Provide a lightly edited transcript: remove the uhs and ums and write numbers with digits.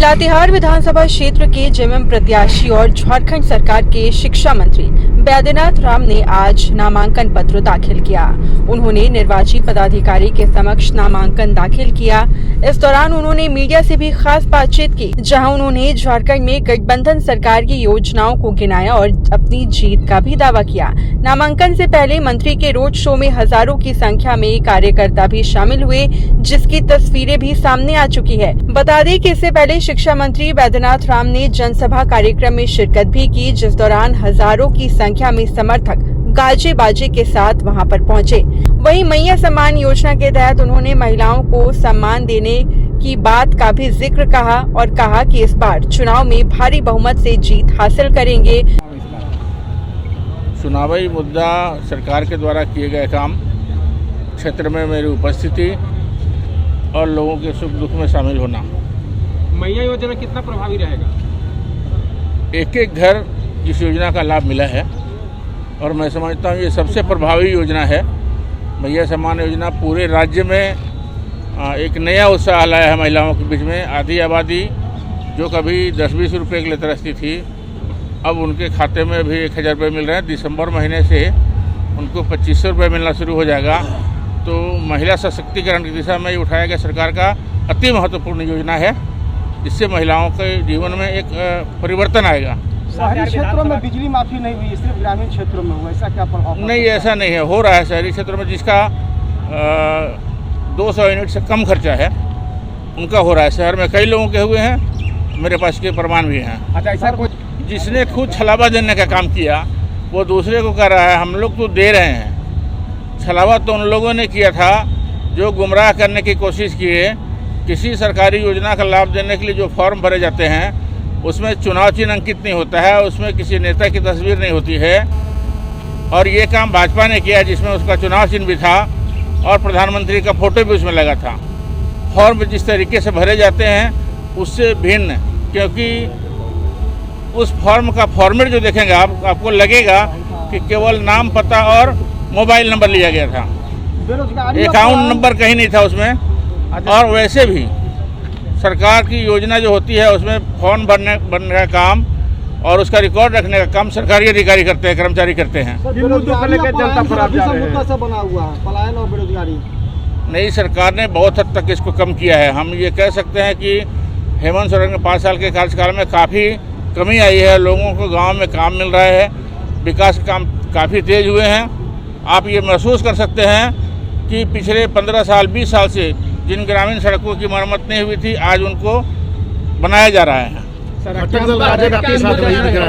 लातेहार विधानसभा क्षेत्र के जेएमएम प्रत्याशी और झारखंड सरकार के शिक्षा मंत्री बैद्यनाथ राम ने आज नामांकन पत्र दाखिल किया। उन्होंने निर्वाची पदाधिकारी के समक्ष नामांकन दाखिल किया। इस दौरान उन्होंने मीडिया से भी खास बातचीत की, जहां उन्होंने झारखंड में गठबंधन सरकार की योजनाओं को गिनाया और अपनी जीत का भी दावा किया। नामांकन से पहले मंत्री के रोड शो में हजारों की संख्या में कार्यकर्ता भी शामिल हुए, जिसकी तस्वीरें भी सामने आ चुकी है। बता दें कि इससे पहले शिक्षा मंत्री बैद्यनाथ राम ने जनसभा कार्यक्रम में शिरकत भी की, जिस दौरान हजारों की संख्या में समर्थक गाजे बाजे के साथ वहां पर पहुंचे। वहीं मैया सम्मान योजना के तहत उन्होंने महिलाओं को सम्मान देने की बात का भी जिक्र कहा और कहा कि इस बार चुनाव में भारी बहुमत से जीत हासिल करेंगे। चुनावी मुद्दा सरकार के द्वारा किए गए काम, क्षेत्र में मेरी उपस्थिति और लोगों के सुख दुख में शामिल होना। मैया योजना कितना प्रभावी रहेगा? एक एक घर इस योजना का लाभ मिला है और मैं समझता हूँ ये सबसे प्रभावी योजना है। मैया सम्मान योजना पूरे राज्य में एक नया उत्साह लाया है महिलाओं के बीच में। आधी आबादी जो कभी 10-20 रुपये के लिए तरसती थी, अब उनके खाते में भी 1000 रुपये मिल रहे हैं। दिसंबर महीने से उनको 2500 रुपये मिलना शुरू हो जाएगा। तो महिला सशक्तिकरण की दिशा में ये उठाया गया सरकार का अति महत्वपूर्ण योजना है, जिससे महिलाओं के जीवन में एक परिवर्तन आएगा। शहरी क्षेत्रों में बिजली माफी नहीं हुई, सिर्फ ग्रामीण क्षेत्रों में हुआ, ऐसा क्या प्रभाव? नहीं, ऐसा नहीं है, हो रहा है। शहरी क्षेत्रों में जिसका 200 यूनिट से कम खर्चा है उनका हो रहा है। शहर में कई लोगों के हुए हैं, मेरे पास के प्रमाण भी हैं। अच्छा, ऐसा कुछ जिसने खुद छलावा देने का काम किया वो दूसरे को कर रहा है। हम लोग तो दे रहे हैं। छलावा तो उन लोगों ने किया था जो गुमराह करने की कोशिश किए। किसी सरकारी योजना का लाभ देने के लिए जो फॉर्म भरे जाते हैं उसमें चुनाव चिन्ह अंकित नहीं होता है, उसमें किसी नेता की तस्वीर नहीं होती है। और ये काम भाजपा ने किया, जिसमें उसका चुनाव चिन्ह भी था और प्रधानमंत्री का फोटो भी उसमें लगा था। फॉर्म जिस तरीके से भरे जाते हैं उससे भिन्न, क्योंकि उस फॉर्म का फॉर्मेट जो देखेंगे आपको लगेगा कि केवल नाम, पता और मोबाइल नंबर लिया गया था, अकाउंट नंबर कहीं नहीं था उसमें। और वैसे भी सरकार की योजना जो होती है उसमें फॉर्म भरने का काम और उसका रिकॉर्ड रखने का काम सरकारी अधिकारी करते हैं, कर्मचारी करते हैं। पलायन और बेरोजगारी नई सरकार ने बहुत हद तक इसको कम किया है। हम ये कह सकते हैं कि हेमंत सोरेन के 5 साल के कार्यकाल में काफ़ी कमी आई है। लोगों को गांव में काम मिल रहा है, विकास के काम काफ़ी तेज हुए हैं। आप ये महसूस कर सकते हैं कि पिछले 15 साल 20 साल से जिन ग्रामीण सड़कों की मरम्मत नहीं हुई थी, आज उनको बनाया जा रहा है।